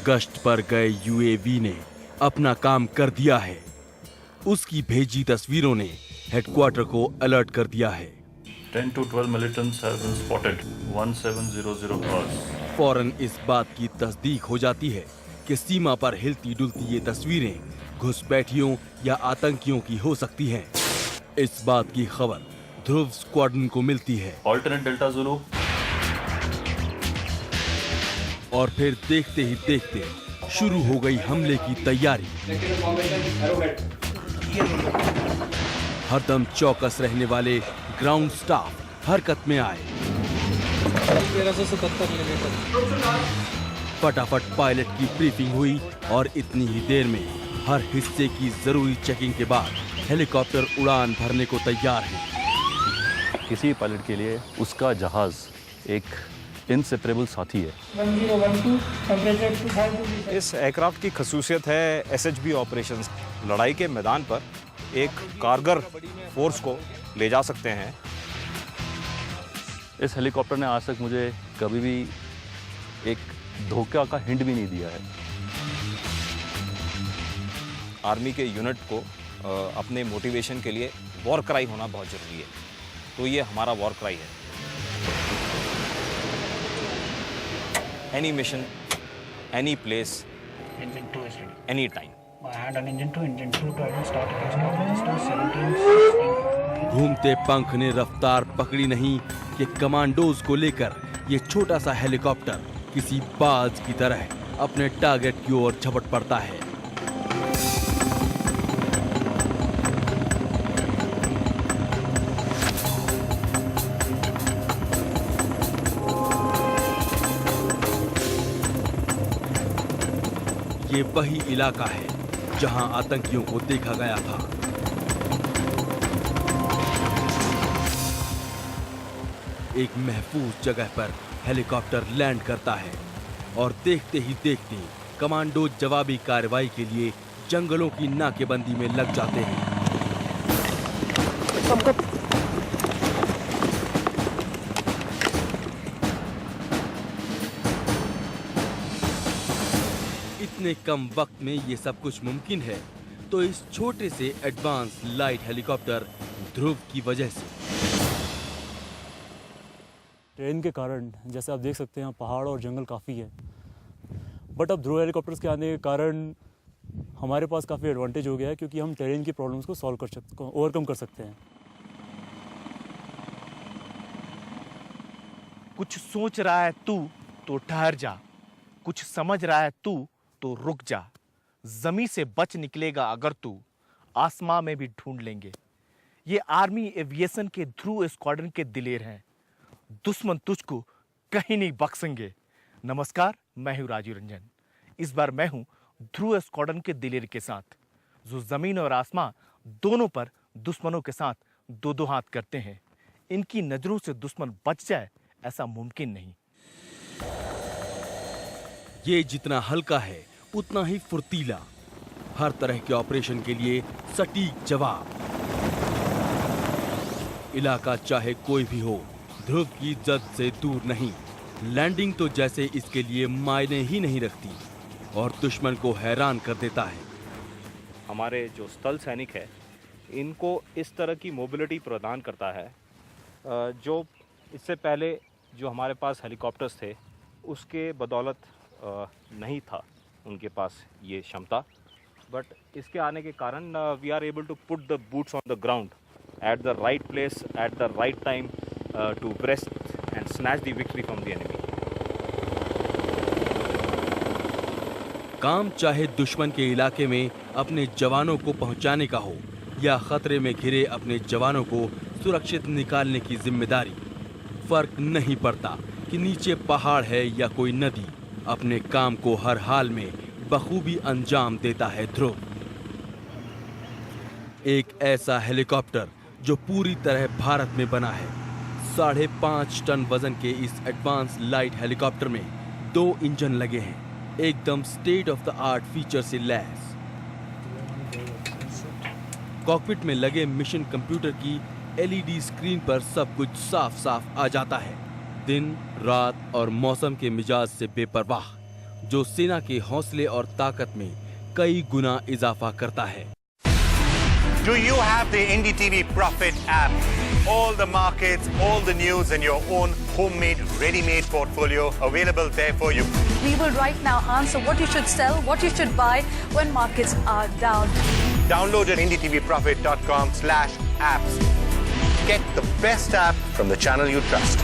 गश्त पर गए यूएवी ने अपना काम कर दिया है। उसकी भेजी तस्वीरों ने हेडक्वार्टर को अलर्ट कर दिया है। 10 to 12 militants have been spotted. 1700 hours. फौरन इस बात की तस्दीक हो जाती है कि सीमा पर हिलती डुलती ये तस्वीरें घुसपैठियों या आतंकियों की हो सकती हैं। इस बात की खबर ध्रुव स्क्वाड्रन को मिलती है। Alternate Delta Zulu. और फिर देखते ही देखते शुरू हो गई हमले की तैयारी। हरदम चौकस रहने वाले ग्राउंड स्टाफ हरकत में आए। 1377 मिलीमीटर। फटाफट पायलट की ब्रीफिंग हुई और इतनी ही देर में हर हिस्से की जरूरी चेकिंग के बाद हेलीकॉप्टर उड़ान भरने को तैयार है। किसी पायलट के लिए उसका जहाज एक इनसेपरेबल साथी है। 1012 टेम्परेचर 2000। इस एयरक्राफ्ट की खसूसियत है SHB ऑपरेशंस। लड़ाई के मैदान पर एक कारगर फोर्स को ले जा सकते हैं। इस हेलीकॉप्टर ने आज तक मुझे कभी भी एक धोखा का हिंट भी नहीं दिया है। आर्मी के यूनिट को अपने मोटिवेशन के लिए वॉर क्राई होना बहुत ज़रूरी है, तो ये हमारा वॉर क्राई है। Any mission, any place, Engine 2 is ready. Any time. I had an engine 2 to again start register 17. घूमते पंख ने रफ्तार पकड़ी नहीं कि कमांडोज को लेकर ये छोटा सा हेलीकॉप्टर किसी बाज की तरह अपने टारगेट की ओर झपट पड़ता है। ये वही इलाका है जहां आतंकियों को देखा गया था। एक महफूज जगह पर हेलीकॉप्टर लैंड करता है और देखते ही देखते कमांडो जवाबी कार्रवाई के लिए जंगलों की नाकेबंदी में लग जाते हैं। इतने कम वक्त में ये सब कुछ मुमकिन है तो इस छोटे से एडवांस लाइट हेलीकॉप्टर ध्रुव की वजह से। ट्रेन के कारण जैसे आप देख सकते हैं पहाड़ और जंगल काफ़ी है, बट अब ध्रुव हेलीकॉप्टर्स के आने के कारण हमारे पास काफ़ी एडवांटेज हो गया है, क्योंकि हम टेरेन की प्रॉब्लम्स को सॉल्व कर सकते, ओवरकम कर सकते हैं। कुछ सोच रहा है तू तो ठहर जा, कुछ समझ रहा है तू तो रुक जा। जमीन से बच निकलेगा अगर तू, आसमां में भी ढूंढ लेंगे। ये आर्मी एविएशन के ध्रुव स्क्वाड्रन के दिलेर हैं। दुश्मन तुझको कहीं नहीं बख्शेंगे। नमस्कार, मैं हूं राजीव रंजन। इस बार मैं हूं ध्रुव स्क्वाड्रन के दिलेर के साथ, जो जमीन और आसमां दोनों पर दुश्मनों के साथ दो दो हाथ करते हैं। इनकी नजरों से दुश्मन बच जाए ऐसा मुमकिन नहीं। ये जितना हल्का है उतना ही फुर्तीला, हर तरह के ऑपरेशन के लिए सटीक जवाब। इलाका चाहे कोई भी हो, ध्रुव की जद से दूर नहीं। लैंडिंग तो जैसे इसके लिए मायने ही नहीं रखती और दुश्मन को हैरान कर देता है। हमारे जो स्थल सैनिक है इनको इस तरह की मोबिलिटी प्रदान करता है जो इससे पहले जो हमारे पास हेलीकॉप्टर्स थे उसके बदौलत नहीं था उनके पास ये क्षमता। बट इसके आने के कारण we are able to put the boots on the ground at the right place at the right time to breast and snatch the victory from the enemy. काम चाहे दुश्मन के इलाके में अपने जवानों को पहुंचाने का हो या खतरे में घिरे अपने जवानों को सुरक्षित निकालने की जिम्मेदारी, फर्क नहीं पड़ता कि नीचे पहाड़ है या कोई नदी। अपने काम को हर हाल में बखूबी अंजाम देता है ध्रुव। एक ऐसा हेलीकॉप्टर जो पूरी तरह भारत में बना है। 5.5 टन वजन के इस एडवांस लाइट हेलीकॉप्टर में 2 इंजन लगे हैं, एकदम state of the art feature से लैस। कॉकपिट में लगे मिशन कंप्यूटर की LED स्क्रीन पर सब कुछ साफ साफ आ जाता है। दिन, रात और मौसम के मिजाज से बेपरवाह जो सेना के हौसले और ताकत में कई गुना इजाफा करता है। Do you have the NDTV Profit app? All the markets, all the news in your own homemade, ready-made portfolio available there for you. We will right now answer what you should sell, what you should buy when markets are down. Download at ndtvprofit.com/apps. Get the best app from the channel you trust.